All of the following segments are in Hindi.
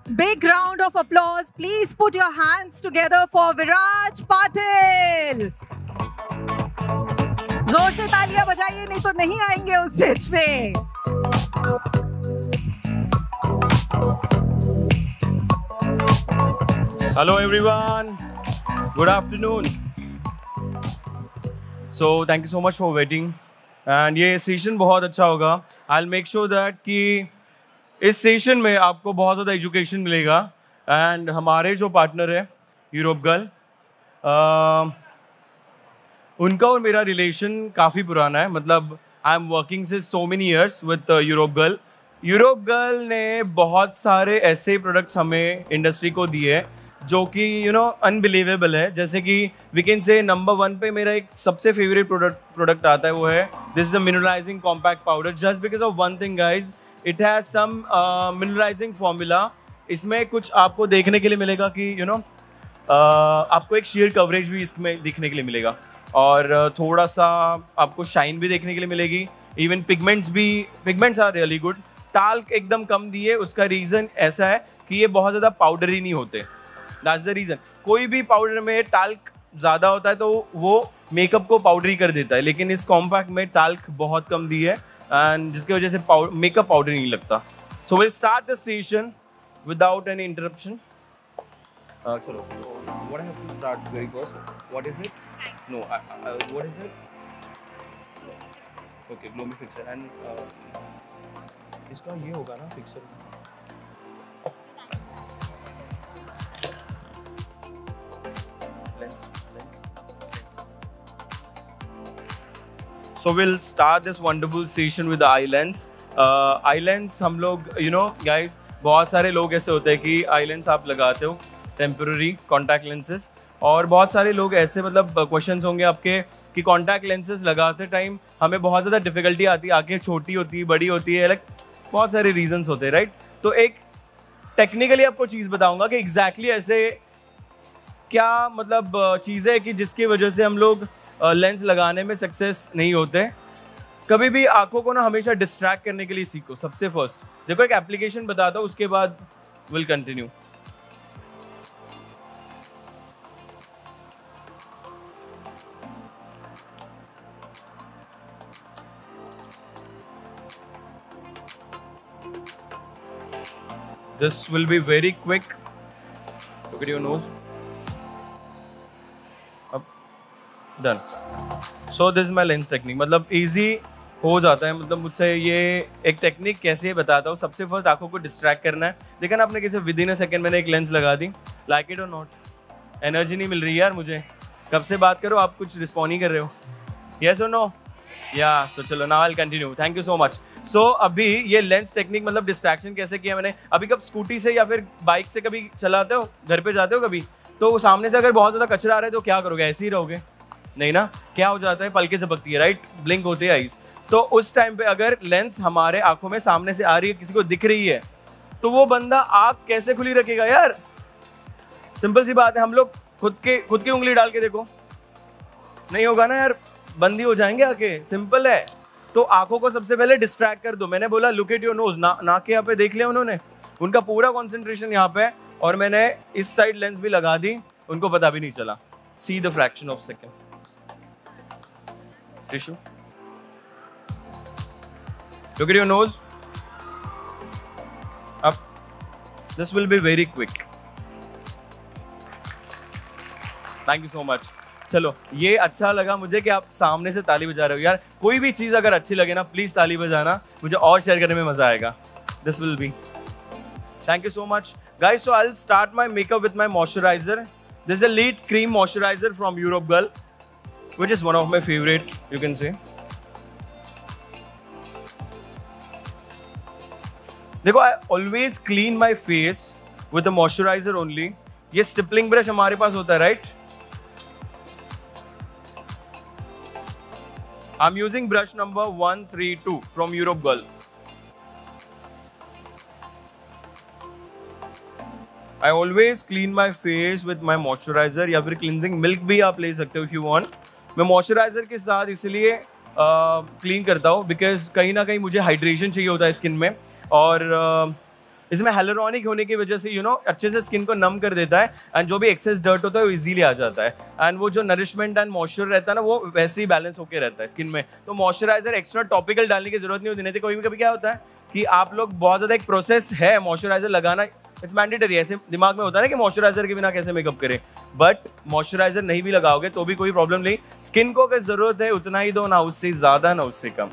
Big round of applause. Please put your hands together for Viraj Patil. जोर से तालियां बजाइए, नहीं तो नहीं आएंगे उस स्टेज पे। Hello everyone. Good afternoon. So thank you so much for waiting. And ये सेशन बहुत अच्छा होगा. I'll make sure that कि इस सेशन में आपको बहुत ज़्यादा एजुकेशन मिलेगा. एंड हमारे जो पार्टनर है यूरोप गर्ल, उनका और मेरा रिलेशन काफ़ी पुराना है. मतलब I am working since so many years with Europe girl. Europe girl ने बहुत सारे ऐसे प्रोडक्ट्स हमें इंडस्ट्री को दिए जो कि अनबिलीवेबल है. जैसे कि वी कैन से नंबर 1 पे मेरा एक सबसे फेवरेट प्रोडक्ट आता है, वो है this is the mineralising compact powder. Just because of one thing guys, it has some mineralising formula. इसमें कुछ आपको देखने के लिए मिलेगा कि आपको एक शेयर कवरेज भी इसमें दिखने के लिए मिलेगा, और थोड़ा सा आपको शाइन भी देखने के लिए मिलेगी. Even pigments are really good. Talc एकदम कम दिए, उसका रीज़न ऐसा है कि ये बहुत ज़्यादा पाउडरी नहीं होते. That's the reason. कोई भी पाउडर में टाल्क ज़्यादा होता है तो वो मेकअप को पाउडरी कर देता है, लेकिन इस कॉम्पैक्ट में टाल्क बहुत कम दी है, एंड जिसकी वजह से मेकअप पाउडर नहीं लगता. So will start the session without any interruption. चलो, what I have to start very first. What is it? No, what is it? Okay, glow me fixer. And इसका ये होगा ना fixer. So we'll start this wonderful session with the eye lens. Eye lens हम लोग guys, बहुत सारे लोग ऐसे होते हैं कि eye lens आप लगाते हो temporary contact lenses, और बहुत सारे लोग ऐसे मतलब क्वेश्चंस होंगे आपके कि कॉन्टैक्ट लेंसेज लगाते टाइम हमें बहुत ज़्यादा डिफिकल्टी आती है, आंखें छोटी होती है, बड़ी होती है, लाइक बहुत सारे रीजंस होते हैं, राइट. तो एक टेक्निकली आपको चीज़ बताऊंगा कि एग्जैक्टली ऐसे क्या मतलब चीज़ें है कि जिसकी वजह से हम लोग लेंस लगाने में सक्सेस नहीं होते. कभी भी आंखों को ना हमेशा डिस्ट्रैक्ट करने के लिए सीखो. सबसे फर्स्ट देखो एक एप्लीकेशन बताता हूँ, उसके बाद will continue. This will be very quick. Look at your nose. Up, done. So this is my lens technique. मतलब easy हो जाता है. मतलब मुझसे ये एक टेक्निक कैसे बताता हूँ. सबसे फर्स्ट आंखों को डिस्ट्रैक्ट करना है. देखा ना आपने कैसे विद इन अ सेकेंड मैंने एक लेंस लगा दी. लाइक इट और नॉट, एनर्जी नहीं मिल रही यार मुझे. कब से बात करो, आप कुछ रिस्पॉन्ड नहीं कर रहे हो. यस और नो? या सो चलो, now I will continue. Thank you so much. So अभी ये लेंस टेक्निक मतलब डिस्ट्रैक्शन कैसे किया मैंने. अभी कब स्कूटी से या फिर बाइक से कभी चलाते हो, घर पे जाते हो कभी, तो सामने से अगर बहुत ज़्यादा कचरा आ रहा है तो क्या करोगे? ऐसे ही रहोगे? नहीं ना. क्या हो जाता है, पलके झपकती है, राइट, ब्लिंक होती है आईज. तो उस टाइम पे अगर लेंस हमारे आंखों में सामने से आ रही है, किसी को दिख रही है, तो वो बंदा आँख कैसे खुली रखेगा यार? सिंपल सी बात है. हम लोग खुद की उंगली डाल के देखो, नहीं होगा ना यार, बंदी हो जाएंगे आंखें. सिंपल है. तो आंखों को सबसे पहले डिस्ट्रैक्ट कर दो. मैंने बोला लुक एट योर नोज. नाक के यहाँ पे देख लिया उन्होंने, उनका पूरा कंसंट्रेशन यहाँ पे है, और मैंने इस साइड लेंस भी लगा दी, उनको पता भी नहीं चला. See the fraction of second. Tissue. Look at your nose. अब this will be very quick. Thank you so much. चलो, ये अच्छा लगा मुझे कि आप सामने से ताली बजा रहे हो यार. कोई भी चीज़ अगर अच्छी लगे ना, प्लीज़ ताली बजाना, मुझे और शेयर करने में मज़ा आएगा. This will be. Thank you so much guys. So I will start my makeup with my moisturiser. This is a lead cream moisturiser from Europe girl, which is one of my favourite, you can say. देखो, I always clean my face with a moisturiser only. ये स्टिपलिंग ब्रश हमारे पास होता है, right. I'm using brush number 132 from Europe Girl. I always clean my face with my moisturizer, या फिर cleansing milk भी आप ले सकते हो if you want. मैं moisturizer के साथ इसलिए क्लीन करता हूँ बिकॉज कहीं ना कहीं मुझे हाइड्रेशन चाहिए होता है स्किन में, और इसमें हेलोरॉनिक होने की वजह से अच्छे से स्किन को नम कर देता है एंड जो भी एक्सेस डर्ट होता है वो इजीली आ जाता है एंड वो जो नरिशमेंट एंड मॉइस्चर रहता है ना वो वैसे ही बैलेंस होकर रहता है स्किन में। तो मॉइस्चराइजर एक्स्ट्रा टॉपिकल डालने की जरूरत नहीं होती। नहीं तो कभी कभी क्या होता है कि आप लोग बहुत ज़्यादा एक प्रोसेस है मॉइस्चराइजर लगाना, इट्स मैंडेटरी, ऐसे दिमाग में होता है ना कि मॉइस्चराइजर के बिना कैसे मेकअप करें, बट मॉइस्चराइजर नहीं भी लगाओगे तो भी कोई प्रॉब्लम नहीं। स्किन को अगर जरूरत है उतना ही दो, ना उससे ज़्यादा ना उससे कम,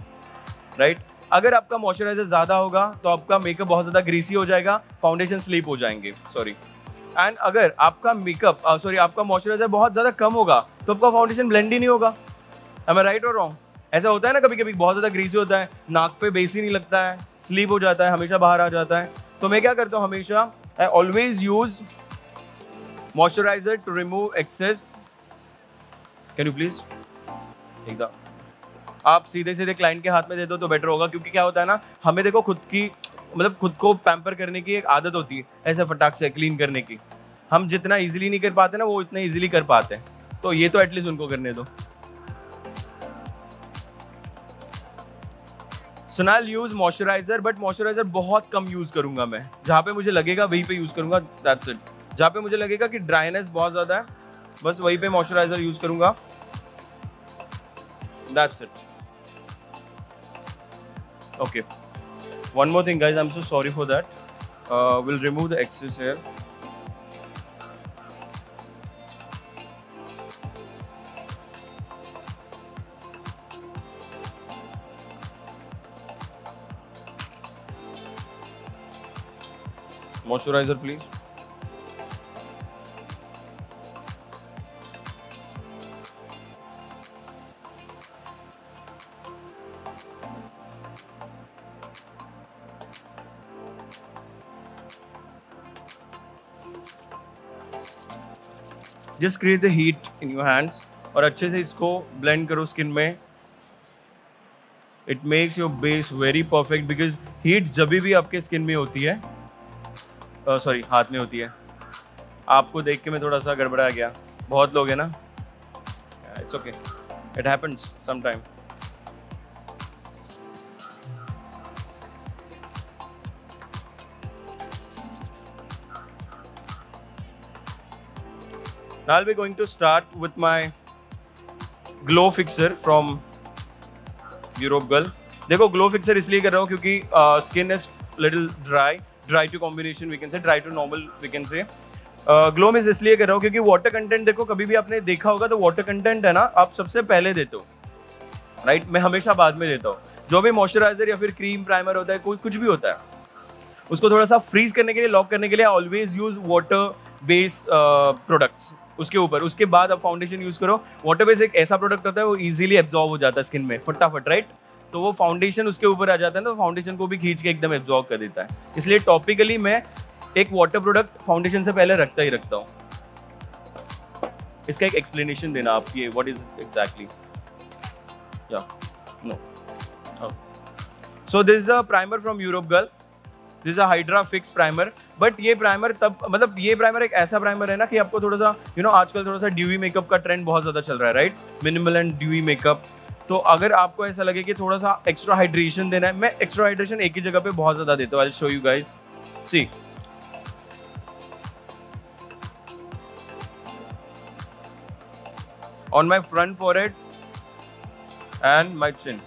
राइट। अगर आपका मॉइस्चराइजर ज़्यादा होगा तो आपका मेकअप बहुत ज़्यादा ग्रीसी हो जाएगा, फाउंडेशन स्लीप हो जाएंगे, सॉरी। एंड अगर आपका मेकअप आपका मॉइस्चराइजर बहुत ज़्यादा कम होगा तो आपका फाउंडेशन ब्लेंड ही नहीं होगा। एम आई राइट और रॉन्ग? ऐसा होता है ना कभी कभी बहुत ज़्यादा ग्रीसी होता है, नाक पे बेस ही नहीं लगता है, स्लीप हो जाता है, हमेशा बाहर आ जाता है। तो मैं क्या करता हूँ हमेशा, I always use moisturiser to remove excess. Can you please एकदम आप सीधे सीधे क्लाइंट के हाथ में दे दो तो बेटर होगा, क्योंकि क्या होता है ना, हमें देखो खुद को पैम्पर करने की एक आदत होती है ऐसे फटाक से क्लीन करने की। हम जितना इजीली नहीं कर पाते ना वो इतना इजीली कर पाते हैं, तो ये तो एटलीस्ट उनको करने दो। So now use moisturiser, but moisturiser बहुत कम यूज करूंगा मैं, जहाँ पे मुझे लगेगा वहीं पे यूज करूंगा, दैट्स इट। जहाँ पे मुझे लगेगा कि ड्राइनेस बहुत ज्यादा है बस वहीं पे मॉइस्चराइजर यूज करूंगा, that's it. Okay, one more thing guys, I'm so sorry for that. We'll remove the excess here. Moisturizer please. Just create the heat in your hands और अच्छे से इसको ब्लेंड करो स्किन में। It makes your base very perfect because heat जब भी आपके स्किन में होती है, सॉरी हाथ में होती है। आपको देख के मैं थोड़ा सा गड़बड़ा गया, बहुत लोग हैं ना, it's okay, it happens sometime. Now I'll be going to start with my glow fixer from Europe Girl. देखो ग्लो फिक्सर इसलिए कर रहा हूँ क्योंकि skin is little dry to combination we can say, dry to normal we can say. Glow में इसलिए कर रहा हूँ क्योंकि वाटर कंटेंट, देखो कभी भी आपने देखा होगा तो वाटर कंटेंट है ना आप सबसे पहले देते हो, राइट। मैं हमेशा बाद में देता हूँ। जो भी मॉइस्चराइजर या फिर क्रीम प्राइमर होता है, कुछ भी होता है, उसको थोड़ा सा फ्रीज करने के लिए, लॉक करने के लिए always use water base products उसके ऊपर। उसके बाद आप फाउंडेशन यूज करो। वाटर बेस एक ऐसा प्रोडक्ट होता है वो इजीली एब्जॉर्ब हो जाता है स्किन में फटाफट, राइट। तो वो फाउंडेशन उसके ऊपर आ जाता है तो फाउंडेशन को भी खींच के एकदम एब्जॉर्ब कर देता है। इसलिए टॉपिकली मैं एक वाटर प्रोडक्ट फाउंडेशन से पहले रखता ही रखता हूँ। इसका एक एक्सप्लेनेशन देना आप, ये व्हाट इज एग्जैक्टली, या know. So this is a primer from Europe girl, this is a hydra fix primer. But ये प्राइमर ये प्राइमर एक ऐसा प्राइमर है ना कि आपको थोड़ा सा आजकल थोड़ा सा ड्यूई मेकअप का ट्रेंड बहुत ज्यादा चल रहा है, right, minimal and dewy makeup. तो अगर आपको ऐसा लगे कि थोड़ा सा एक्स्ट्रा हाइड्रेशन देना है, मैं एक्स्ट्रा हाइड्रेशन एक ही जगह पे बहुत ज्यादा देता हूँ। I will show you guys, see on my front forehead and my chin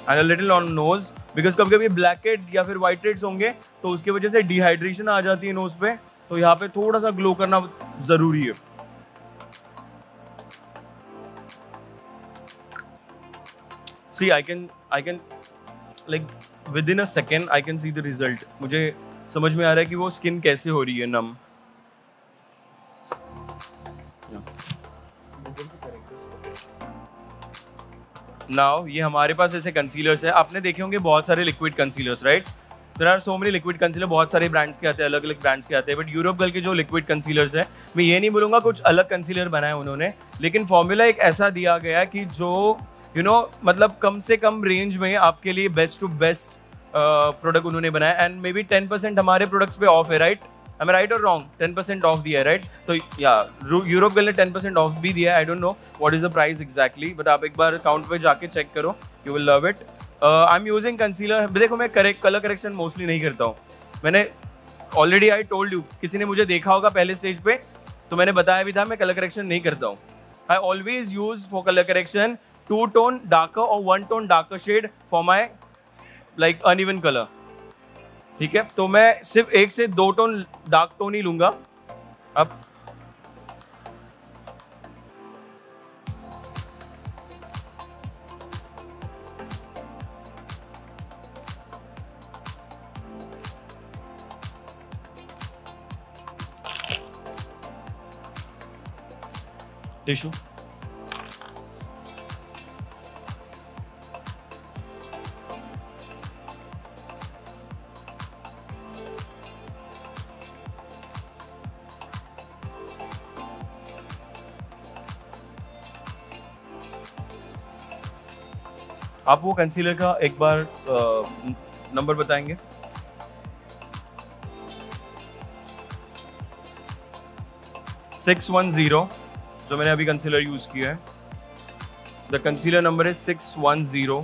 and a little on nose, because कभी कभी ब्लैक हेड या फिर व्हाइट हेड्स होंगे तो उसकी वजह से डिहाइड्रेशन आ जाती है नोज पे, तो यहाँ पे थोड़ा सा ग्लो करना जरूरी है। See, I can like within a second I can see the result. मुझे समझ में आ रहा है कि वो स्किन कैसे हो रही है नम। नाउ ये हमारे पास ऐसे कंसीलर्स है, आपने देखे होंगे बहुत सारे liquid concealers, right. There are so many liquid concealer, बहुत सारे ब्रांड्स के आते हैं, अलग अलग ब्रांड्स के आते हैं। बट यूरोप गर्ल के जो लिक्विड कंसीलर्स है, मैं ये नहीं बोलूँगा कुछ अलग कंसीलर बनाया उन्होंने, लेकिन फॉर्मूला एक ऐसा दिया गया कि जो मतलब कम से कम रेंज में आपके लिए बेस्ट टू बेस्ट प्रोडक्ट उन्होंने बनाया। एंड मे बी 10% हमारे प्रोडक्ट्स पे ऑफ है, राइट। आई एम राइट और रॉन्ग? 10% ऑफ दिया है, राइट। तो या यूरोप गर्ल ने 10% ऑफ भी दिया है। I don't know what is the price exactly, but आप एक बार अकाउंट पे जाके चेक करो, you will love it. I am using concealer. देखो मैं कलर करेक्शन मोस्टली नहीं करता हूँ। मैंने ऑलरेडी आई टोल्ड यू, किसी ने मुझे देखा होगा पहले स्टेज पे तो मैंने बताया भी था मैं कलर करेक्शन नहीं करता हूँ। I always use for colour correction 2 tone darker और 1 tone darker shade for my like uneven colour. ठीक है, तो मैं सिर्फ 1 से 2 टोन डार्क टोन ही लूंगा। अब टिश्यू आप वो कंसीलर का एक बार नंबर बताएंगे? $610 जो मैंने अभी कंसीलर यूज किया है। The concealer number is 610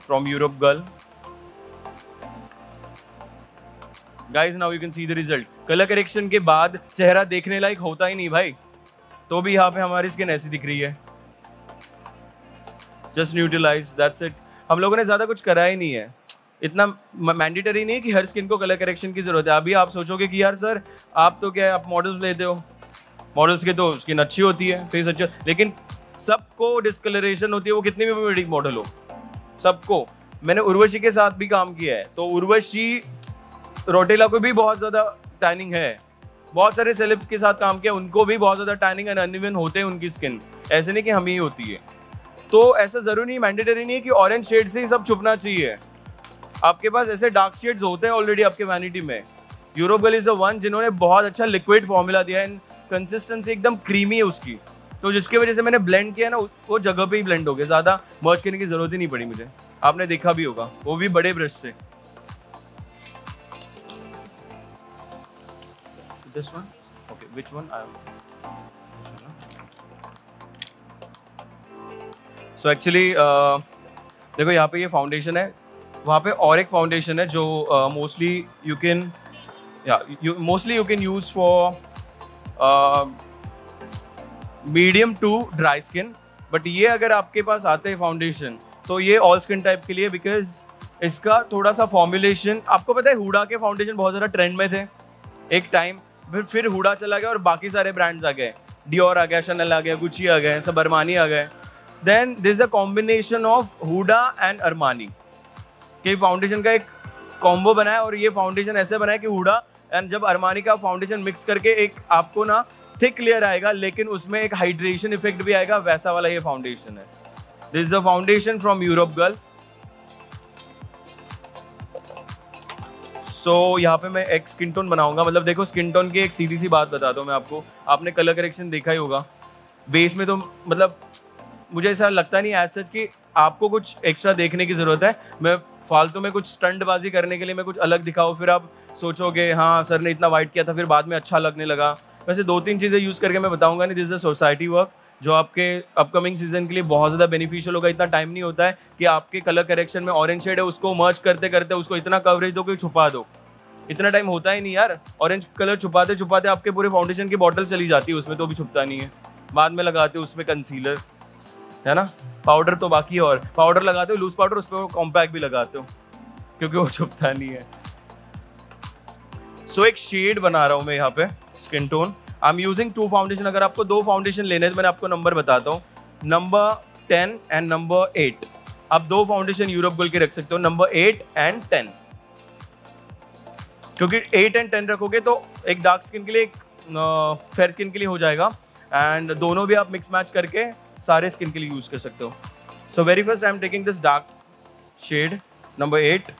from Europe girl. Guys now you can see the result. Colour correction के बाद चेहरा देखने लायक होता ही नहीं भाई, तो भी यहाँ पे हमारी स्किन ऐसी दिख रही है। Just neutralise, that's it. हम लोगों ने ज्यादा कुछ करा ही नहीं है। इतना मैंडेटरी नहीं है कि हर स्किन को कलर करेक्शन की जरूरत है। अभी आप सोचोगे कि यार सर आप तो क्या है, आप मॉडल्स लेते हो, मॉडल्स के तो स्किन अच्छी होती है, फेस अच्छा, लेकिन सबको डिस्कलरेशन होती है, वो कितनी भी बड़ी मॉडल हो, सबको। मैंने उर्वशी के साथ भी काम किया है, तो उर्वशी रोटेला को भी बहुत ज्यादा टैनिंग है। बहुत सारे सेलेब के साथ काम किया, उनको भी बहुत ज्यादा टैनिंग एंड अनइवन होते हैं उनकी स्किन। ऐसे नहीं कि हम ही होती है। तो ऐसा जरूरी नहीं, मैंडेटरी नहीं है कि ऑरेंज शेड से ही सब छुपना चाहिए। आपके पास ऐसे डार्क शेड्स होते हैं ऑलरेडी आपके वैनिटी में। Europe girl is the one जिन्होंने बहुत अच्छा लिक्विड फॉर्मूला दिया है, कंसिस्टेंसी एकदम क्रीमी है उसकी, तो जिसकी वजह से मैंने ब्लेंड किया ना, वो जगह पे ही ब्लेंड हो गया, ज्यादा मर्ज करने की जरूरत ही नहीं पड़ी मुझे। आपने देखा भी होगा, वो भी बड़े ब्रश से। This one? Okay, which one? So actually, देखो यहाँ पे ये फाउंडेशन है, वहाँ पे और एक फाउंडेशन है जो mostly you can use for medium to dry skin. But ये अगर आपके पास आते हैं फाउंडेशन तो ये ऑल स्किन टाइप के लिए, बिकॉज इसका थोड़ा सा फॉर्मुलेशन, आपको पता है हुडा के फाउंडेशन बहुत ज़्यादा ट्रेंड में थे एक टाइम, फिर हुडा चला गया और बाकी सारे ब्रांड्स आ गए, डियोर आ गया, शनल आ गया, गुची आ गए, सब अरमानी आ गए। Then this is a combination of Huda and Armani के फाउंडेशन का एक कॉम्बो बनाया, और ये फाउंडेशन ऐसे बनाया कि हुडा एंड जब अरमानी का फाउंडेशन मिक्स करके एक आपको ना थिक लेयर आएगा, लेकिन उसमें एक हाइड्रेशन इफेक्ट भी आएगा, वैसा वाला ये फाउंडेशन है। This is the foundation from Europe girl. So यहाँ पे मैं एक स्किन टोन बनाऊंगा। मतलब देखो, स्किन टोन की एक सीधी सी बात बताता हूँ मैं आपको, आपने कलर करेक्शन देखा ही होगा बेस में, तो मतलब मुझे ऐसा लगता नहीं एज सच कि आपको कुछ एक्स्ट्रा देखने की जरूरत है। मैं फालतू में कुछ स्टंटबाजी करने के लिए मैं कुछ अलग दिखाऊँ, फिर आप सोचोगे हाँ सर ने इतना वाइट किया था, फिर बाद में अच्छा लगने लगा। वैसे 2-3 चीज़ें यूज़ करके मैं बताऊंगा नहीं। This is the society work जो आपके अपकमिंग सीजन के लिए बहुत ज़्यादा बेनिफिशियल होगा। इतना टाइम नहीं होता है कि आपके कलर करेक्शन में ऑरेंज शेड है उसको मर्ज करते करते उसको इतना कवरेज दो कि छुपा दो, इतना टाइम होता ही नहीं यार। ऑरेंज कलर छुपाते छुपाते आपके पूरे फाउंडेशन की बॉटल चली जाती है उसमें, तो भी छुपता नहीं है। बाद में लगाते हो उसमें कंसीलर, है ना, पाउडर तो बाकी है, और पाउडर लगाते हो लूज पाउडर, उस पर कॉम्पैक्ट भी लगाते हो क्योंकि वो छुपता नहीं है। सो एक शेड बना रहा हूँ मैं यहाँ पे, skin tone. I am using 2 foundation. अगर आपको 2 फाउंडेशन लेने हैं तो मैंने आपको नंबर बताता हूँ, नंबर 10 एंड नंबर 8। आप 2 फाउंडेशन यूरोप गर्ल के रख सकते हो, नंबर 8 एंड 10, क्योंकि 8 एंड 10 रखोगे तो एक डार्क स्किन के लिए, एक फेयर स्किन के लिए हो जाएगा, एंड दोनों भी आप मिक्स मैच करके सारे स्किन के लिए यूज कर सकते हो। So very first I am taking this dark shade number 8।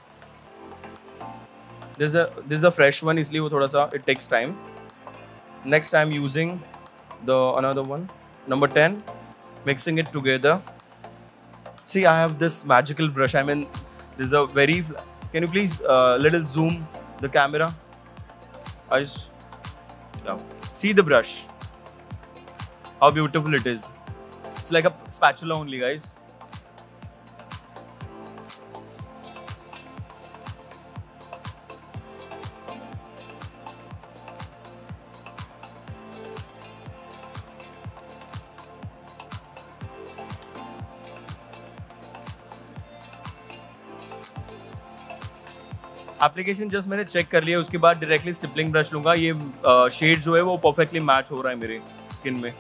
This is a fresh one, इसलिए वो थोड़ा सा it takes time. Next I am using the another one, number 10, mixing it together. See I have this magical brush, I mean this is a very, can you please little zoom the camera? I just see the brush, how beautiful it is. It's like a spatula only, guys. Application just मैंने चेक कर लिया, उसके बाद डायरेक्टली स्टिपलिंग ब्रश लूंगा। ये शेड जो है वो परफेक्टली मैच हो रहा है मेरे स्किन में।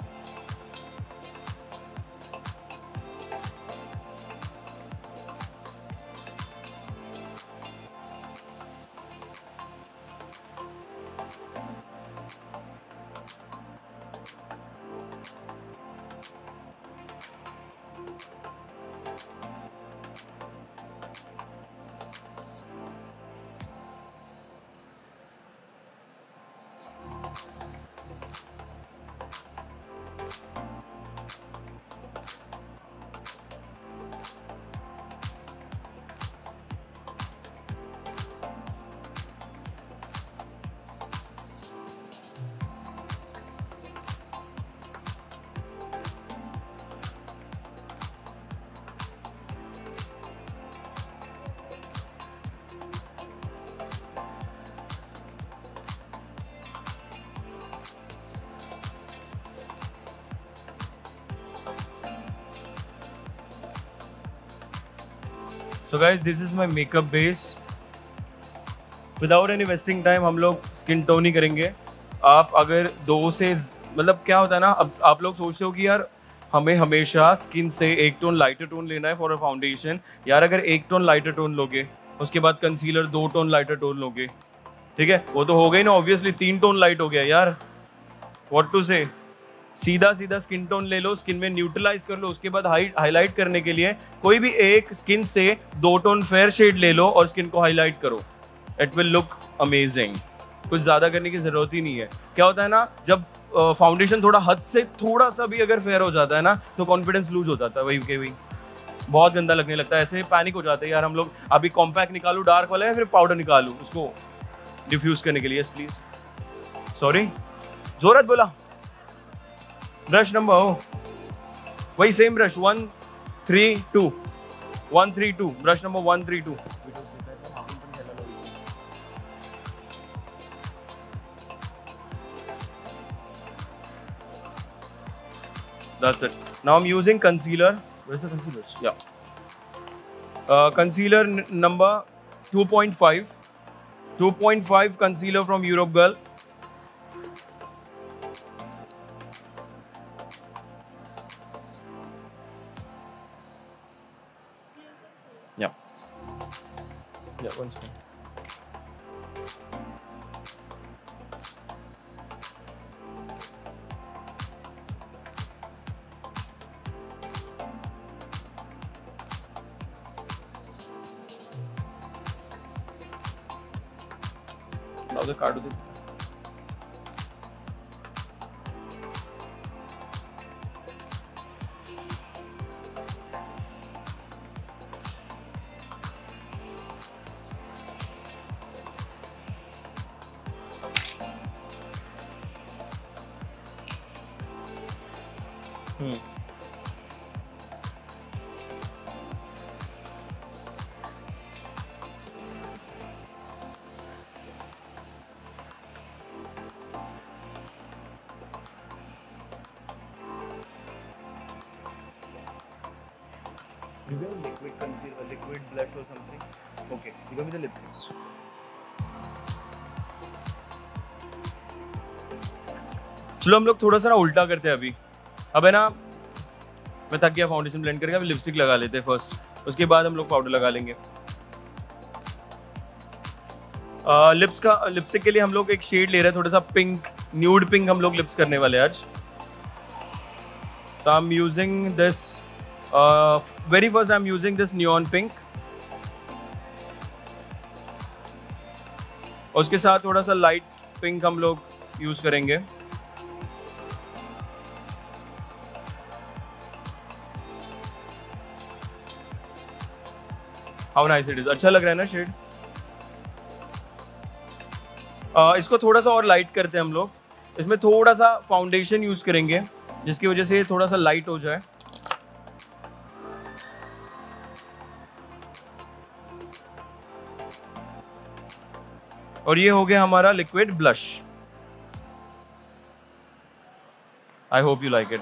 So guys, this is my makeup base. Without any wasting time हम लोग स्किन टोन ही करेंगे। आप अगर दो से मतलब क्या होता है ना, अब आप लोग सोचते हो कि यार हमें हमेशा स्किन से एक टोन लाइटर टोन लेना है फॉर अ फाउंडेशन। यार अगर एक टोन लाइटर टोन लोगे, उसके बाद कंसीलर 2 टोन लाइटर टोन लोगे, ठीक है, वो तो हो गई ना ऑब्वियसली 3 टोन लाइट हो गया यार। व्हाट टू से, सीधा सीधा स्किन टोन ले लो, स्किन में न्यूट्रलाइज कर लो, उसके बाद हाईलाइट करने के लिए कोई भी एक स्किन से 2 टोन फेयर शेड ले लो और स्किन को हाईलाइट करो। It will look amazing. कुछ ज्यादा करने की जरूरत ही नहीं है। क्या होता है ना, जब फाउंडेशन थोड़ा हद से थोड़ा सा भी अगर फेयर हो जाता है ना तो कॉन्फिडेंस लूज हो जाता है, वही के वही बहुत गंदा लगने लगता है, ऐसे पैनिक हो जाते हैं यार हम लोग। अभी कॉम्पैक्ट निकालू डार्क वाला है, फिर पाउडर निकालू उसको डिफ्यूज करने के लिए। यस प्लीज, सॉरी जोरत बोला। ब्रश नंबर हो वही same brush 132 132 brush number 132। That's it. Now I'm using concealer. Where's the concealer? Yeah. Concealer number 2.5. 2.5 concealer from Europe Girl. Yeah. Yeah, one second. Now the card with it. You have liquid concealer, liquid blush or something? Okay, you give me the lipsticks. चलो हम लोग थोड़ा सा ना उल्टा करते हैं अभी। अब है ना, मैं थक गया फाउंडेशन ब्लेंड करके, अभी लिपस्टिक लगा लेते हैं फर्स्ट, उसके बाद हम लोग पाउडर लगा लेंगे। लिपस्टिक के लिए हम लोग एक शेड ले रहे हैं, थोड़ा सा पिंक, न्यूड पिंक हम लोग लिप्स करने वाले हैं आज। So I'm using this. Very first I'm using this neon pink, और उसके साथ थोड़ा सा लाइट पिंक हम लोग यूज करेंगे। हाउ नाइस इट इज, अच्छा लग रहा है ना शेड। इसको थोड़ा सा और लाइट करते हैं हम लोग। इसमें थोड़ा सा फाउंडेशन यूज करेंगे जिसकी वजह से थोड़ा सा लाइट हो जाए। और ये हो गया हमारा liquid blush. I hope you like it.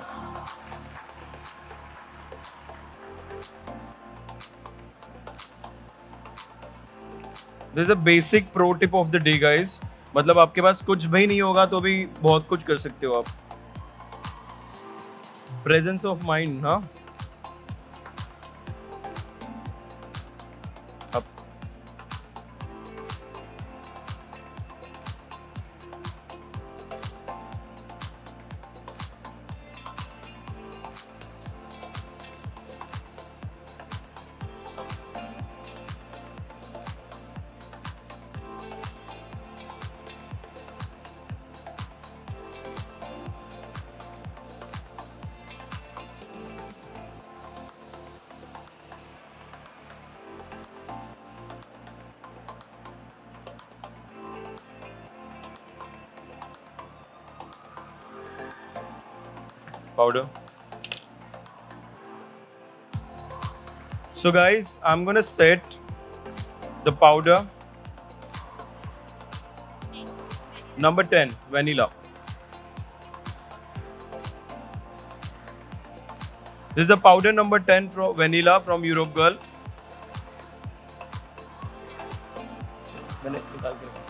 This is a basic pro tip of the day guys. मतलब आपके पास कुछ भी नहीं होगा तो भी बहुत कुछ कर सकते हो आप। Presence of mind. हाँ, अब powder. So guys, I'm gonna set the powder number 10, vanilla. This is the powder number 10 from vanilla from Europe Girl. मैंने निकाल के रखा।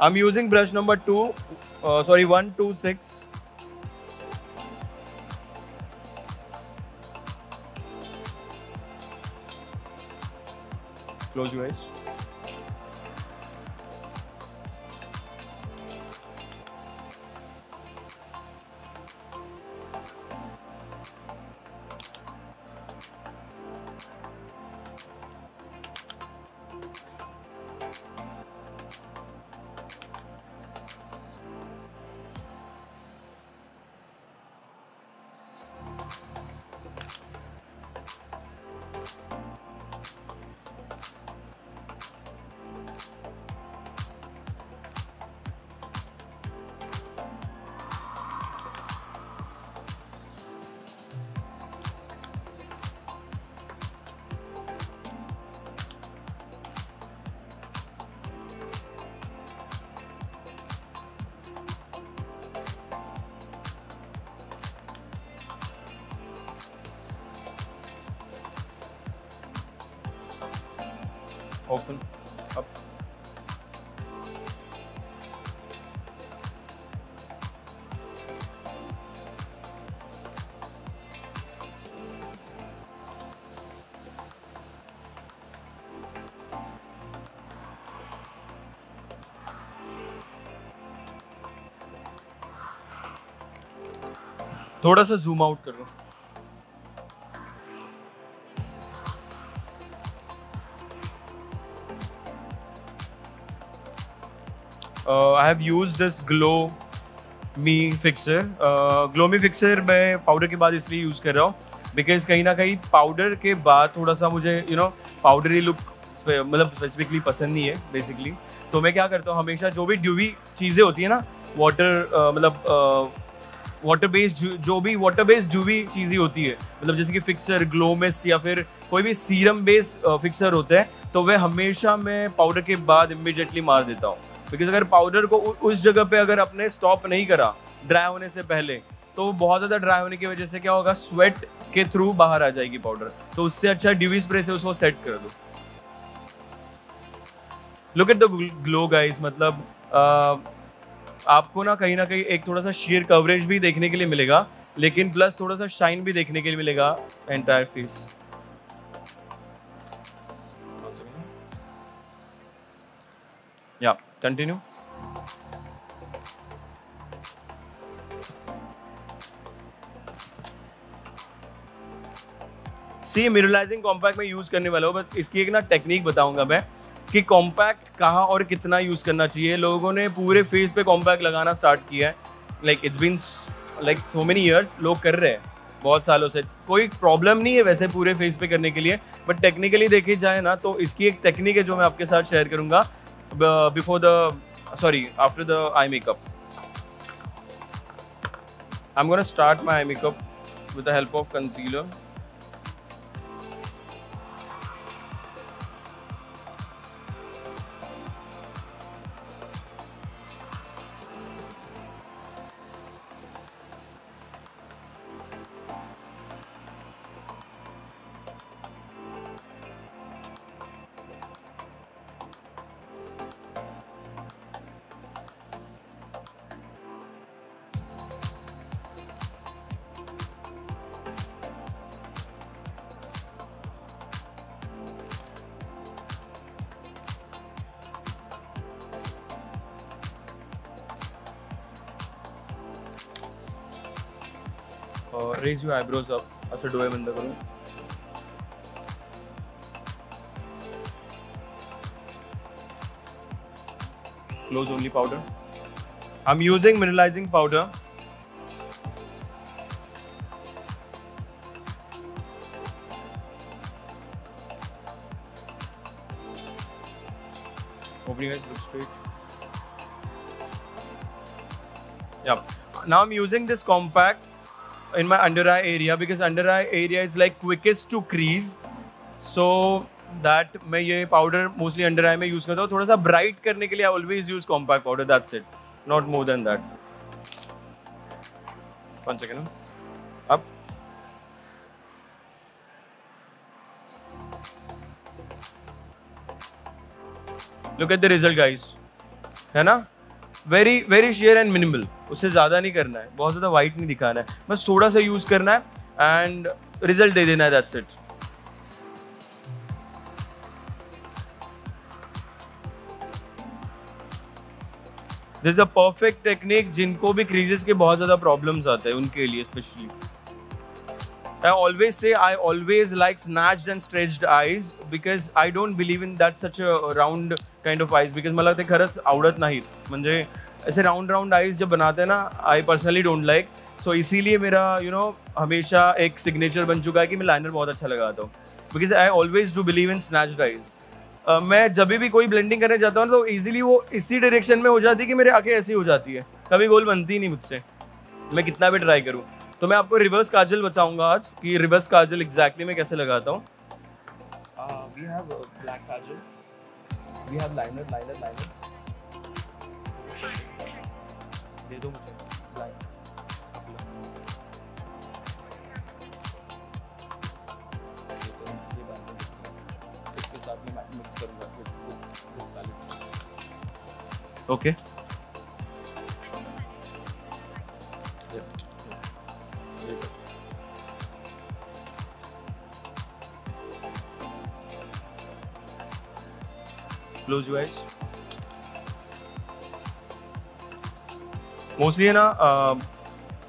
I'm using brush number 126. Close your eyes. Open up. थोड़ा सा जूम आउट करो। I have used this Glow Me Fixer. Glow Me Fixer मैं पाउडर के बाद इसलिए यूज़ कर रहा हूँ बिकॉज कहीं ना कहीं पाउडर के बाद थोड़ा सा मुझे पाउडरी लुक मतलब स्पेसिफिकली पसंद नहीं है बेसिकली। तो मैं क्या करता हूँ हमेशा जो भी ड्यूवी चीज़ें होती है ना वाटर बेस्ड जो भी वाटर बेस्ड ड्यूवी चीज़ें होती है मतलब जैसे कि फिक्सर ग्लो मिस्ट या फिर कोई भी सीरम बेस्ड फिक्सर होता है तो वह हमेशा मैं पाउडर के बाद इमीडिएटली मार देता हूँ। बिकॉज अगर पाउडर को उस जगह पे अगर आपने स्टॉप नहीं करा ड्राई होने से पहले तो बहुत ज़्यादा ड्राई होने की वजह से क्या होगा स्वेट के थ्रू बाहर आ जाएगी पाउडर। तो उससे अच्छा ड्यूवी स्प्रे से उसको सेट कर दो। Look at the glow guys. मतलब आपको ना कहीं एक थोड़ा सा शेयर कवरेज भी देखने के लिए मिलेगा लेकिन प्लस थोड़ा सा शाइन भी देखने के लिए मिलेगा एंटायर फेस। या कंटिन्यू। सी मिररलाइजिंग कॉम्पैक्ट में यूज करने वाला हूँ बट इसकी एक ना टेक्निक बताऊंगा मैं कि कॉम्पैक्ट कहाँ और कितना यूज करना चाहिए। लोगों ने पूरे फेस पे कॉम्पैक्ट लगाना स्टार्ट किया है like it's been like so many years लोग कर रहे हैं बहुत सालों से। कोई प्रॉब्लम नहीं है वैसे पूरे फेस पे करने के लिए बट टेक्निकली देखी जाए ना तो इसकी एक टेक्निक है जो मैं आपके साथ शेयर करूंगा after the eye makeup. I'm gonna start my eye makeup with the help of concealer. Raise your eyebrows up. असं डोळे बंद करून. Close only powder. I'm using mineralizing powder. Opening eyes, look straight. Yeah. Now I'm using this compact in my under eye area because under eye area is like quickest to crease. So that मैं ये powder mostly under eye में use करता हूँ. थोड़ा सा bright करने के लिए I always use compact powder. That's it. Not more than that. 1 second. Up. Look at the result, guys. है ना? Very sheer and minimal. उससे ज़्यादा नहीं करना है. बहुत ज़्यादा white नहीं दिखाना है. बस थोड़ा सा use करना है and result दे देना है. That's it. This is a perfect technique जिनको भी creases के बहुत ज़्यादा problems आते हैं उनके लिए especially. I always like snatched and stretched eyes because I don't believe in that such a round kind of eyes because मला ते खरंच आवडत नाही. म्हणजे ऐसे round eyes जब बनाते हैं ना I personally don't like. So इसीलिए मेरा हमेशा एक signature बन चुका है कि मैं liner बहुत अच्छा लगाता हूँ. Because I always do believe in snatched eyes. मैं जब भी कोई ब्लेंडिंग करने जाता हूँ तो इजीली वो इसी डायरेक्शन में हो जाती है कि मेरे आंखें ऐसी हो जाती है. कभी गोल बनती नहीं मुझसे, मैं कितना भी ट्राई करूँ. तो मैं आपको रिवर्स काजल बताऊंगा आज कि रिवर्स काजल एग्जैक्टली मैं कैसे लगाता हूँ. We have black kajal. We have liner. दे दो मुझे liner. इसके साथ में मिक्स करूँगा. Okay. Close your eyes. Mostly है ना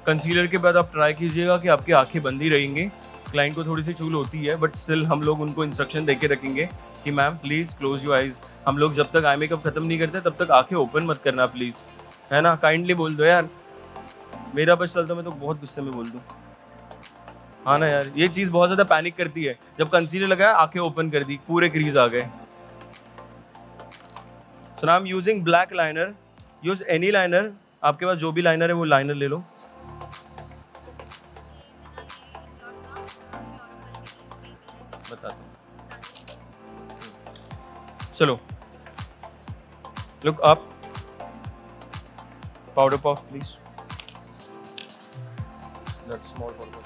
कंसीलर के बाद आप ट्राई कीजिएगा कि आपकी आंखें बंद ही रहेंगी. क्लाइंट को थोड़ी सी चूल होती है बट स्टिल हम लोग उनको इंस्ट्रक्शन देके रखेंगे कि ma'am please close your eyes. हम लोग जब तक आई मेकअप खत्म नहीं करते तब तक आंखें ओपन मत करना प्लीज़, है ना. काइंडली बोल दो यार. मेरा बस चलता मैं तो बहुत गुस्से में बोल दूँ. हाँ ना यार, ये चीज़ बहुत ज़्यादा पैनिक करती है. जब कंसीलर लगाया आंखें ओपन कर दी, पूरे क्रीज आ गए. So now I'm using black liner. Use any liner. आपके पास जो भी लाइनर है वो लाइनर ले लो. बताता हूँ. चलो. Look up. Powder puff, please. That small powder puff.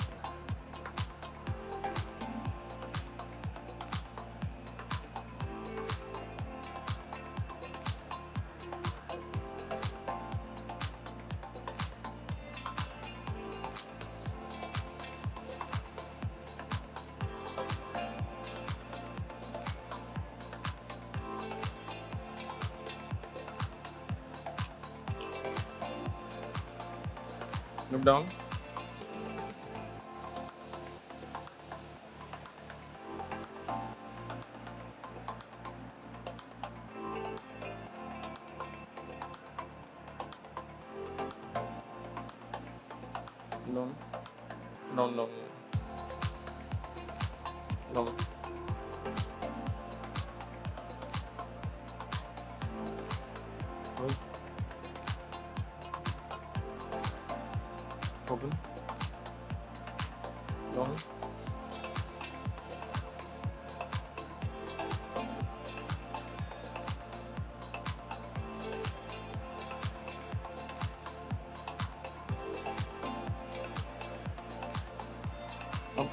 Look down. No. Close. Open. Down. Up.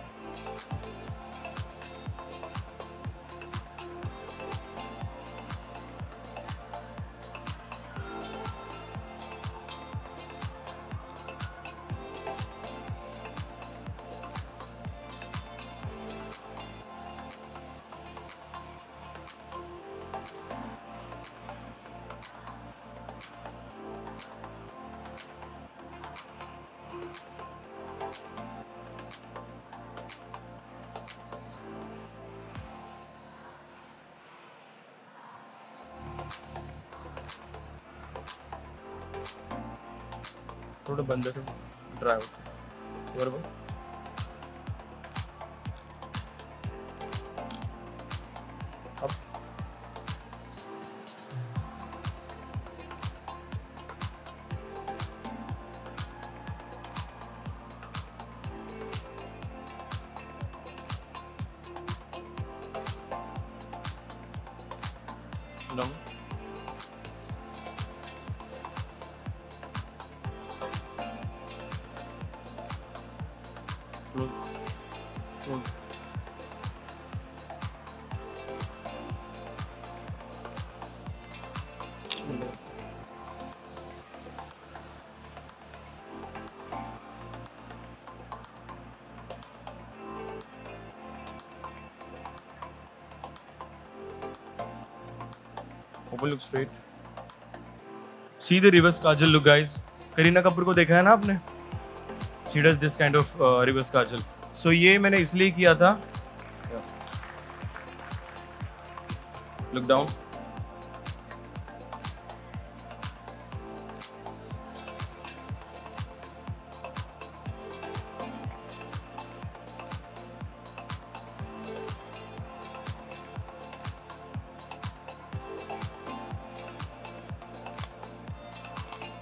थोड़ा बंद है, ड्राई आउट बराबर। No. Close. Close. Open, look straight. See the reverse kajal look, guys. Kareena Kapoor को देखा है ना आपने? She does this kind of reverse kajal. So ये मैंने इसलिए किया था. Look down.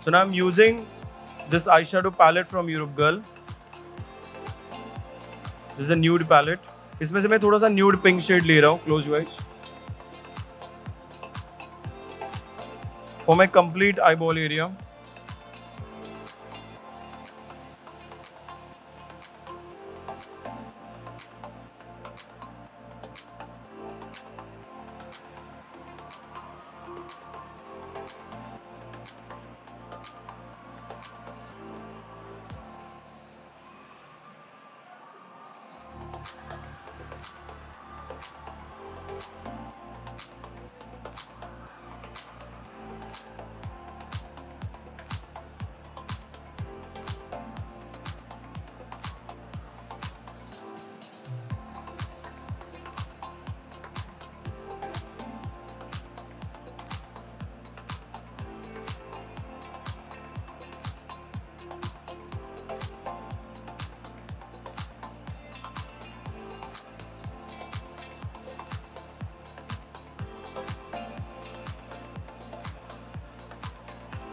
So now I'm using this eyeshadow palette from Europe Girl. This is a nude palette. इसमें से मैं थोड़ा सा nude pink shade ले रहा हूँ. Close your eyes. For my complete eyeball area.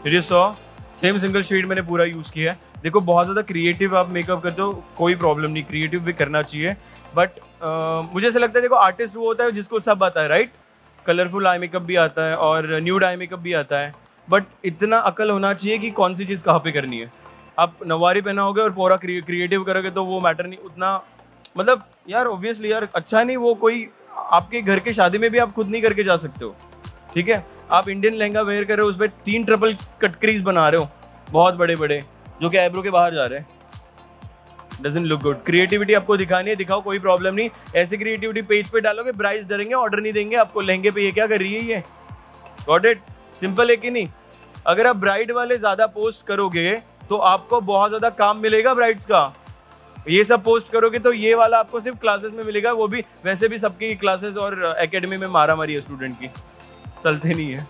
Did you saw? Same single shade मैंने पूरा यूज़ किया है. देखो बहुत ज़्यादा क्रिएटिव आप मेकअप करते हो कोई प्रॉब्लम नहीं, क्रिएटिव भी करना चाहिए. बट मुझे ऐसा लगता है देखो आर्टिस्ट वो होता है जिसको सब आता है, राइट? कलरफुल आई मेकअप भी आता है और न्यूड आई मेकअप भी आता है. बट इतना अकल होना चाहिए कि कौन सी चीज़ कहाँ पे करनी है. आप नवारी पहनाओगे और पूरा क्रिएटिव करोगे तो वो मैटर नहीं उतना. मतलब यार ऑब्वियसली यार अच्छा नहीं, वो कोई आपके घर के शादी में भी आप खुद नहीं करके जा सकते हो. ठीक है, आप इंडियन लहंगा वेयर कर रहे हो, उस पर 3 ट्रिपल कट क्रीज बना रहे हो बहुत बड़े बड़े जो कि आईब्रो के बाहर जा रहे हैं. Doesn't look good. क्रिएटिविटी आपको दिखानी है, दिखाओ, कोई प्रॉब्लम नहीं. ऐसी क्रिएटिविटी पेज पे डालोगे ब्राइस डरेंगे, ऑर्डर नहीं देंगे आपको लहंगे पे. ये क्या कर रही है ये? Got it? सिंपल है कि नहीं? अगर आप ब्राइड वाले ज़्यादा पोस्ट करोगे तो आपको बहुत ज़्यादा काम मिलेगा ब्राइड्स का. ये सब पोस्ट करोगे तो ये वाला आपको सिर्फ क्लासेस में मिलेगा, वो भी वैसे भी सबकी क्लासेस और एकेडमी में मारा मारी है स्टूडेंट की, चलते नहीं है.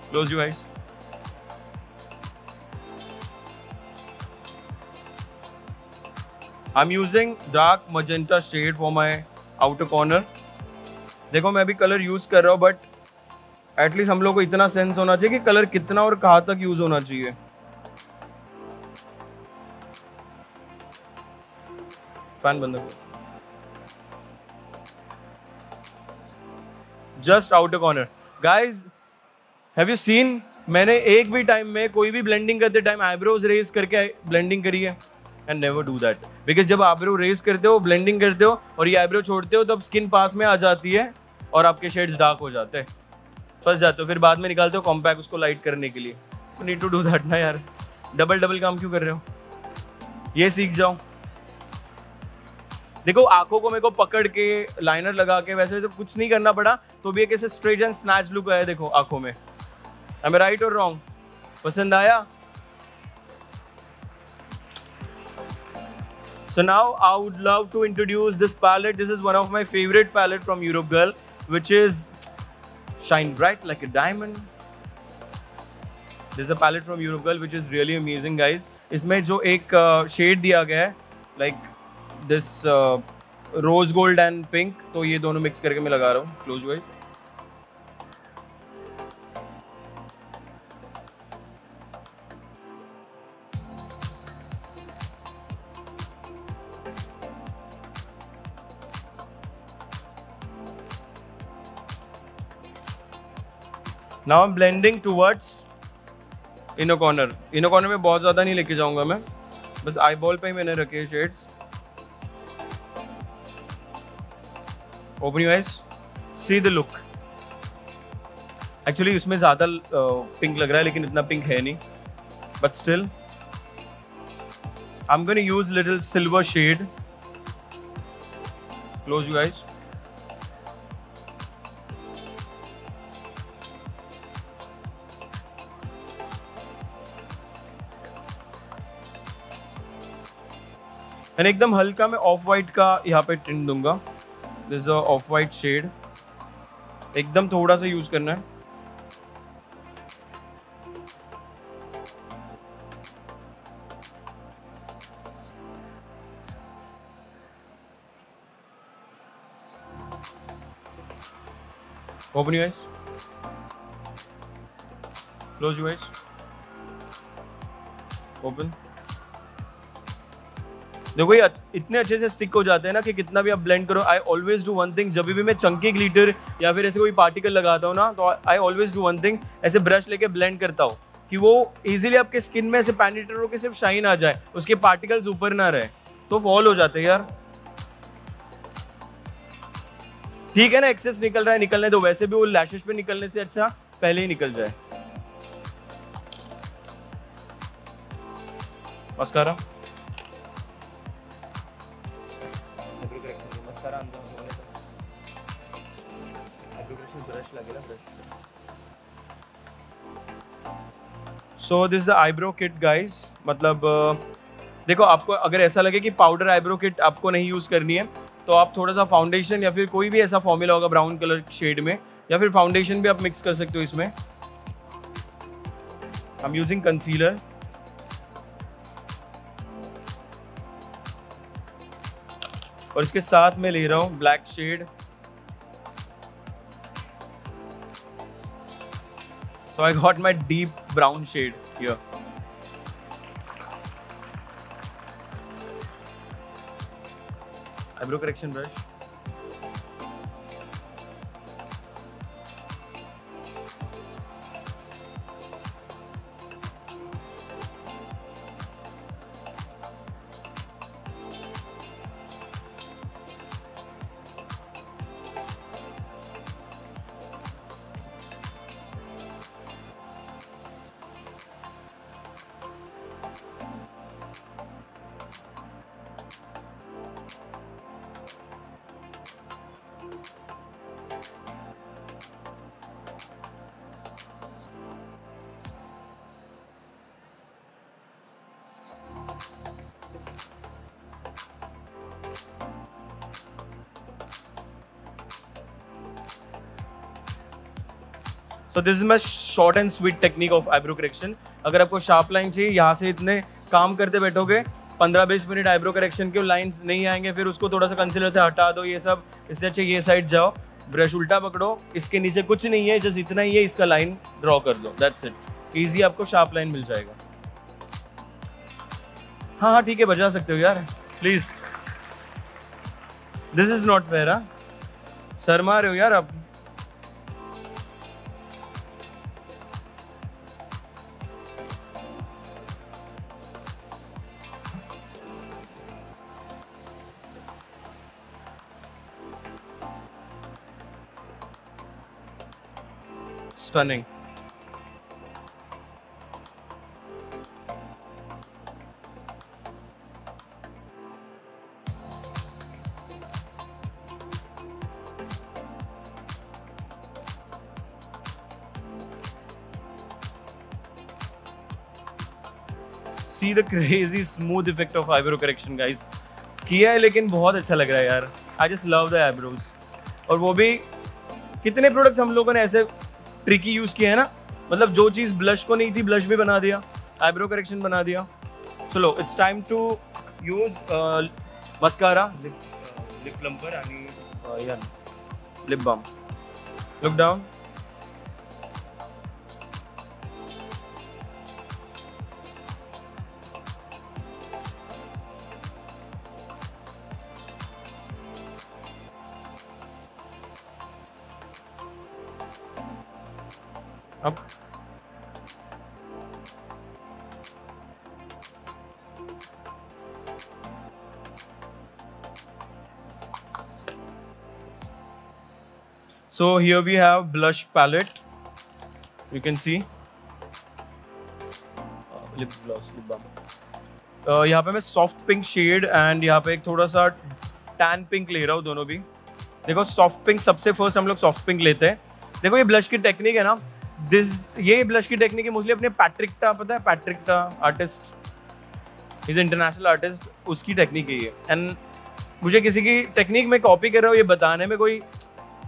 Close your eyes. I am using dark magenta shade for my outer corner. देखो मैं अभी कलर यूज कर रहा हूँ बट एटलीस्ट हम लोग को इतना सेंस होना चाहिए कि कलर कितना और कहाँ तक यूज होना चाहिए. फैन बंद करो. Just outer corner. Guys have you seen, मैंने एक भी टाइम में कोई भी ब्लेंडिंग करते टाइम आईब्रोज रेज करके ब्लेंडिंग करी है? And never do that. Because जब आईब्रो रेज करते हो, ब्लेंडिंग करते हो और ये आईब्रो छोड़ते हो तब स्किन पास में आ जाती है और आपके शेड्स डार्क हो जाते हैं, फंस जाते हो. फिर बाद में निकालते हो कॉम्पैक्ट उसको लाइट करने के लिए. You need to do that ना यार. डबल काम क्यों कर रहे हो? ये सीख जाओ. देखो आंखों को मेरे को पकड़ के लाइनर लगा के वैसे कुछ नहीं करना पड़ा तो भी एक ऐसे स्ट्रेट एंड स्नैच लुक आया देखो आंखों में. Am I right or wrong? पसंद आया? So now I would love to introduce this palette. This is one of my favorite palette from Europe Girl, which is Shine Bright Like a Diamond. There's a palette from Europe Girl which is really amazing, guys. इसमें जो एक शेड दिया गया है, like this rose gold and pink, तो ये दोनों मिक्स करके मैं लगा रहा हूँ. Close your eyes. Now I'm blending towards Eno corner में बहुत ज़्यादा नहीं लेके जाऊंगा मैं, बस आई बॉल पे ही मैंने रखे shades. Open your eyes, see the look. Actually उसमें ज़्यादा पिंक लग रहा है लेकिन इतना पिंक है नहीं, but still I am gonna use little silver shade. Close your eyes. And एकदम हल्का मैं ऑफ वाइट का यहाँ पे टिंट दूंगा. This is off white shade, एकदम थोड़ा सा यूज करना है. Open your eyes, close your eyes, open. देखो ये इतने अच्छे से स्टिक हो जाते हैं ना कि कितना भी आप ब्लेंड करो. I always do one thing, जब भी मैं चंकी ग्लिटर या फिर ऐसे कोई पार्टिकल लगाता हूँ ना, तो I always do one thing, ऐसे ब्रश लेके ब्लेंड करता हूँ कि वो इजीली आपके स्किन में ऐसे पेनिट्रेट होकर सिर्फ शाइन आ जाए, उसके पार्टिकल्स ऊपर ना रहे, तो फॉल हो जाते हैं यार. ठीक है ना, एक्सेस निकल रहा है, निकलने दो. वैसे भी वो लैशेस पे निकलने से अच्छा पहले ही निकल जाए. Mascara so this the eyebrow kit guys. मतलब देखो, आपको अगर ऐसा लगे कि पाउडर आईब्रो किट आपको नहीं यूज करनी है, तो आप थोड़ा सा फाउंडेशन या फिर कोई भी ऐसा फॉर्मूला होगा ब्राउन कलर शेड में, या फिर फाउंडेशन भी आप मिक्स कर सकते हो इसमें. I am using concealer. और इसके साथ में ले रहा हूं black shade. So I got my deep brown shade here. Eyebrow correction brush. So this is my short and sweet technique of eyebrow correction. अगर आपको शार्प लाइन चाहिए, यहाँ से इतने काम करते बैठोगे 15-20 मिनट आईब्रो करेक्शन के लाइंस नहीं आएंगे, फिर उसको थोड़ा सा कंसीलर से हटा दो, ये सब. इससे अच्छे ये साइड जाओ, ब्रश उल्टा पकड़ो, इसके नीचे कुछ नहीं है, जस्ट इतना ही है, इसका लाइन ड्रॉ कर दो, दैट्स इट. ईजी आपको शार्प लाइन मिल जाएगा. हाँ हाँ ठीक है, बजा सकते हो यार please. This is not fair. Sharma रहे हो यार आप. Stunning. See the crazy smooth effect of eyebrow correction, guys. किया है लेकिन बहुत अच्छा लग रहा है यार. I just love the eyebrows. और वो भी कितने प्रोडक्ट्स हम लोगों ने ऐसे ट्रिकी यूज किए हैं ना, मतलब जो चीज़ ब्लश को नहीं थी ब्लश भी बना दिया, आईब्रो करेक्शन बना दिया. चलो it's time to use mascara, lip plumper आणि लिप बाम. Look down. अब so here we have blush palette, you can see lip gloss, lip balm. यहाँ पे मैं सॉफ्ट पिंक शेड एंड यहाँ पे एक थोड़ा सा टैन पिंक ले रहा हूँ, दोनों भी. देखो सॉफ्ट पिंक सबसे फर्स्ट हम लोग सॉफ्ट पिंक लेते हैं. देखो ये ब्लश की टेक्निक है ना, ये ब्लश की टेक्निक है मोस्टली अपने पैट्रिक पता है, Patrick artist is international artist, उसकी टेक्निक है ये. एंड मुझे किसी की टेक्निक में कॉपी कर रहा हूँ ये बताने में कोई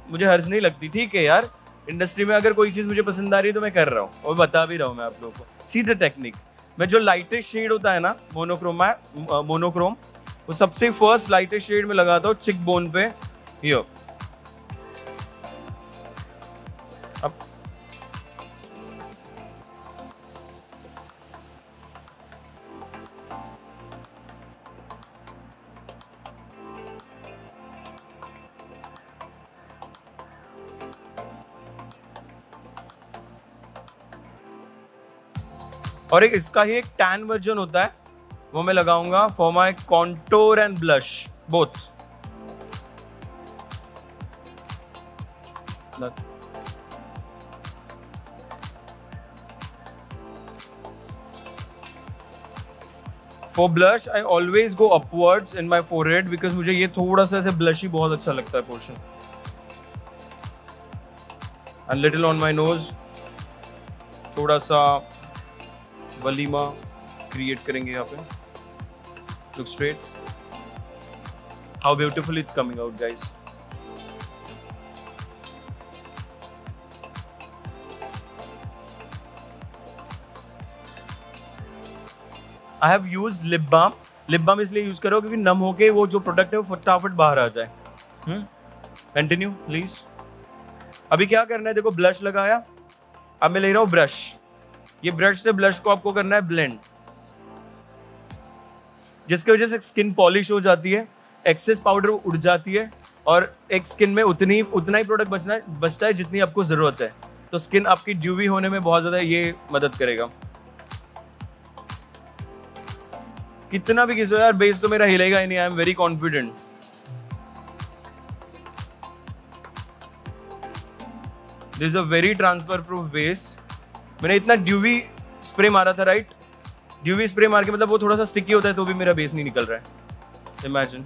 मुझे हर्ज नहीं लगती. ठीक है यार, इंडस्ट्री में अगर कोई चीज़ मुझे पसंद आ रही है तो मैं कर रहा हूँ और बता भी रहा हूँ मैं आप लोगों को. सी द टेक्निक में जो लाइटेस्ट शेड होता है ना मोनोक्रोम, वो सबसे फर्स्ट लाइटेस्ट शेड में लगाता हूँ चिक बोन पे. यो अब और एक इसका ही एक टैन वर्जन होता है, वो मैं लगाऊंगा for my contour and blush both. For blush I always go upwards in my forehead because मुझे ये थोड़ा सा ऐसे ब्लश ही बहुत अच्छा लगता है portion. And little on my nose, थोड़ा सा वलीमा क्रिएट करेंगे यहाँ पे. Look straight, how beautiful it's coming out guys. I have used lip balm. Lip balm इसलिए यूज करो क्योंकि नम होके वो जो प्रोडक्ट है वो फटाफट बाहर आ जाए. Continue please. अभी क्या करना है, देखो ब्लश लगाया, अब मैं ले रहा हूँ ब्रश. ये ब्रश से ब्लश को आपको करना है ब्लेंड, जिसकी वजह से स्किन पॉलिश हो जाती है, एक्सेस पाउडर उड़ जाती है और एक स्किन में उतना ही प्रोडक्ट बचता है जितनी आपको जरूरत है. तो स्किन आपकी ड्यूवी होने में बहुत ज्यादा ये मदद करेगा. कितना भी किसी यार, बेस तो मेरा हिलेगा ही नहीं. I am very confident. This is a very transfer proof base. मैंने इतना ड्यूवी स्प्रे मारा था, राइट? ड्यूवी स्प्रे मार के मतलब वो थोड़ा सा स्टिकी होता है तो भी मेरा बेस नहीं निकल रहा है. Imagine.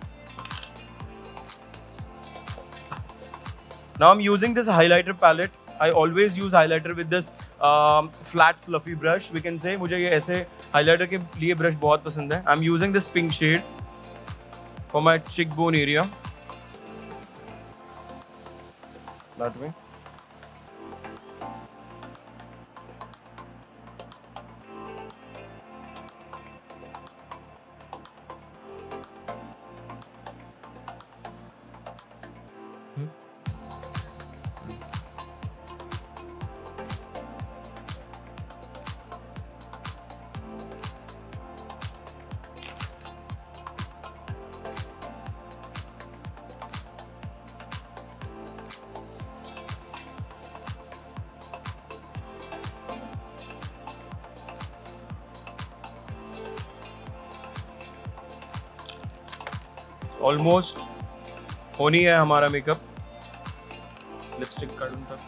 Now I am using this highlighter palette. I always use highlighter with this flat fluffy brush, we can say. मुझे ये ऐसे हाइलाइटर के लिए ब्रश बहुत पसंद है. I am using this pink shade for my cheek bone area. That way. Almost होनी है हमारा मेकअप. लिपस्टिक काटूं तक.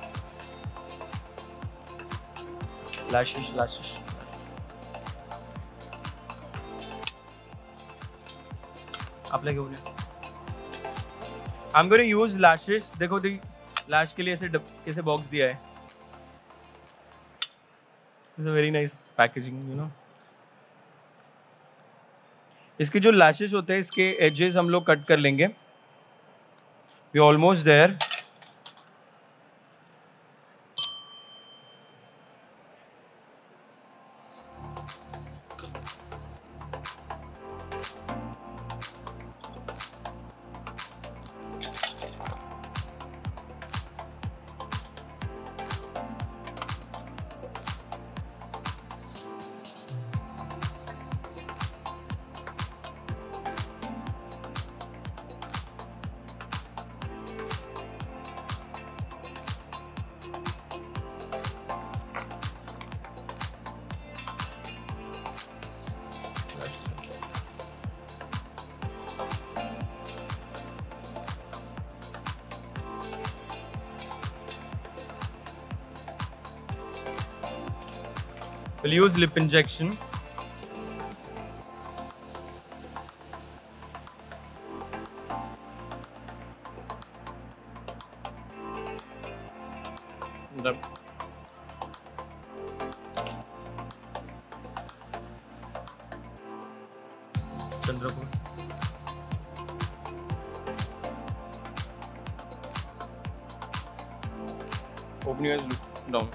लैशेस अप्लाई हो गया. I am going to use lashes. देखो लैश के लिए ऐसे बॉक्स दिया है. It's a very nice packaging, you know. इसके जो लैशेस होते हैं इसके एजेस हम लोग कट कर लेंगे. We almost there. We'll use lip injection. Done. Chandrapur. Open your eyes, look down.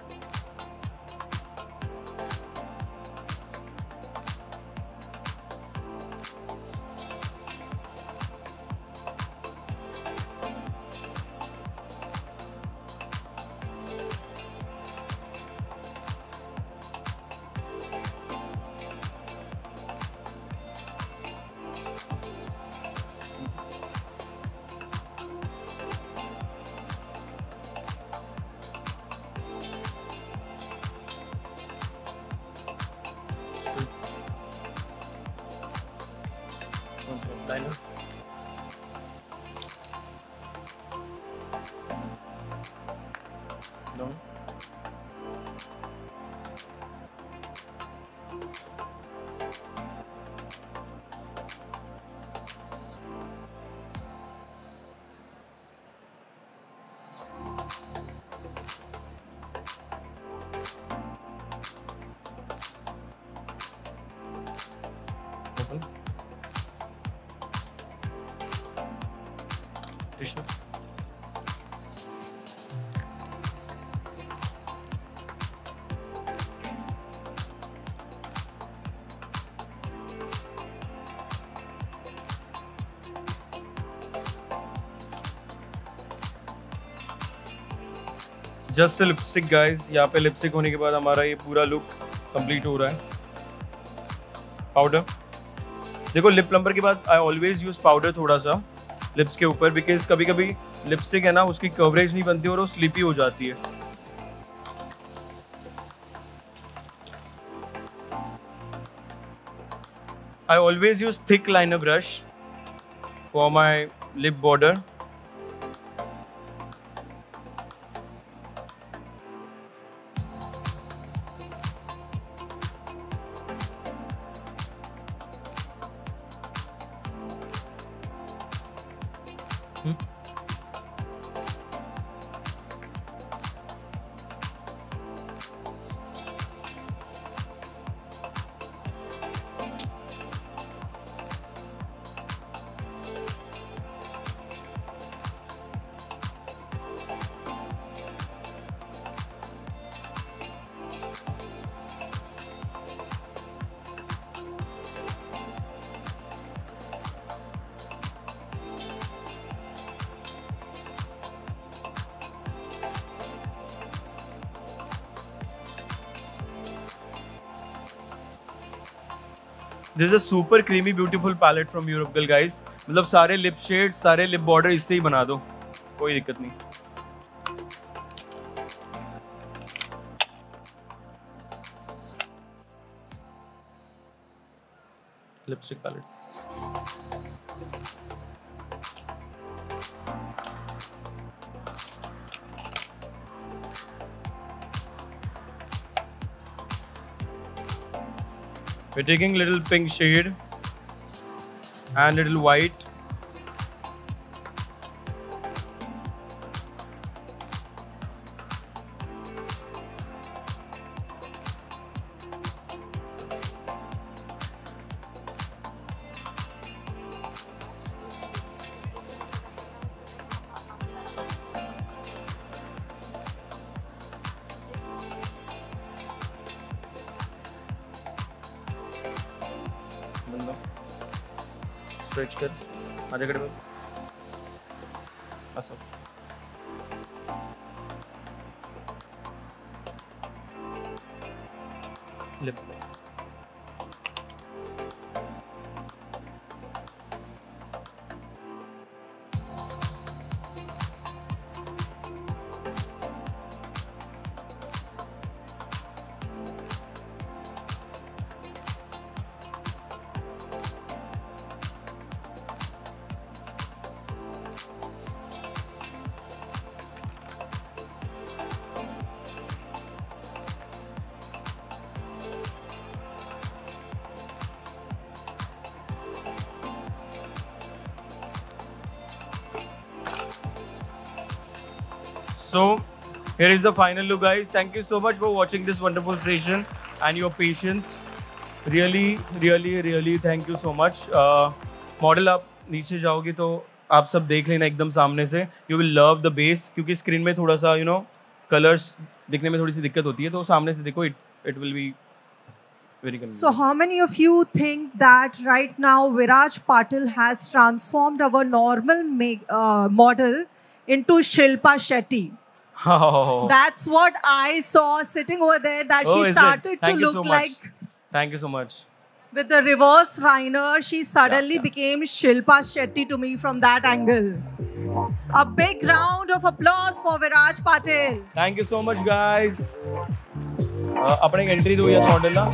Liner. Down. Open. Tissue. Just lipstick guys, यहाँ पे लिपस्टिक होने के बाद हमारा ये पूरा लुक कंप्लीट हो रहा है. पाउडर देखो, लिप प्लम्बर के बाद आई ऑलवेज यूज पाउडर थोड़ा सा लिप्स के ऊपर, बिकॉज कभी कभी लिपस्टिक है ना, उसकी कवरेज नहीं बनती और वो स्लीपी हो जाती है. आई always use thick liner brush for my lip border. This is a super creamy beautiful palette from Europe Girl guys. मतलब सारे लिप शेड, सारे लिप बॉर्डर इससे ही बना दो, कोई दिक्कत नहीं. Lipstick palette. We're taking little pink shade and little white. Stretch कर आधे घंटे बाद असं lip So here is the final look, guys. Thank you so much for watching this wonderful session and your patience. Really thank you so much. Model आप नीचे जाओगे तो आप सब देख लेना एकदम सामने से. You will love the base क्योंकि स्क्रीन में थोड़ा सा colors दिखने में थोड़ी सी दिक्कत होती है, तो सामने से देखो, it will be very convenient. So how many of you think that right now Viraj Patil has transformed our normal model into Shilpa Shetty? Oh. That's what I saw sitting over there, that she started to look like... Thank you so much. With the reverse Reiner, she suddenly became Shilpa Shetty to me from that angle. A big round of applause for Viraj Patil. Thank you so much, guys. अपने एंट्री दो यार मॉडल ना.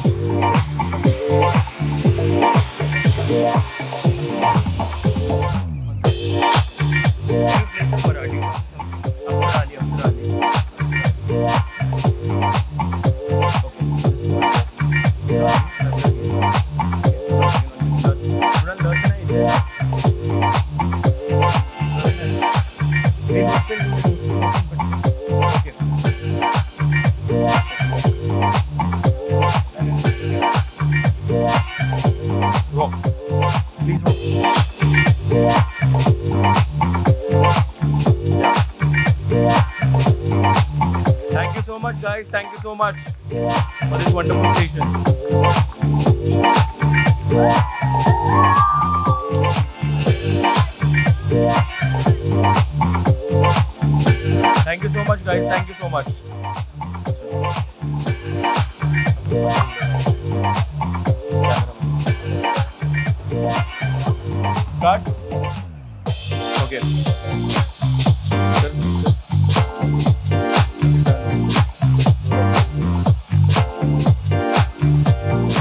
Thank you so much, guys. Thank you so much for this wonderful session. Thank you so much, guys. Thank you so much. Start. Okay.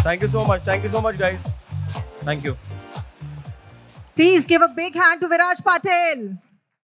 Thank you so much. Thank you so much, guys. Thank you. Please give a big hand to Viraj Patil.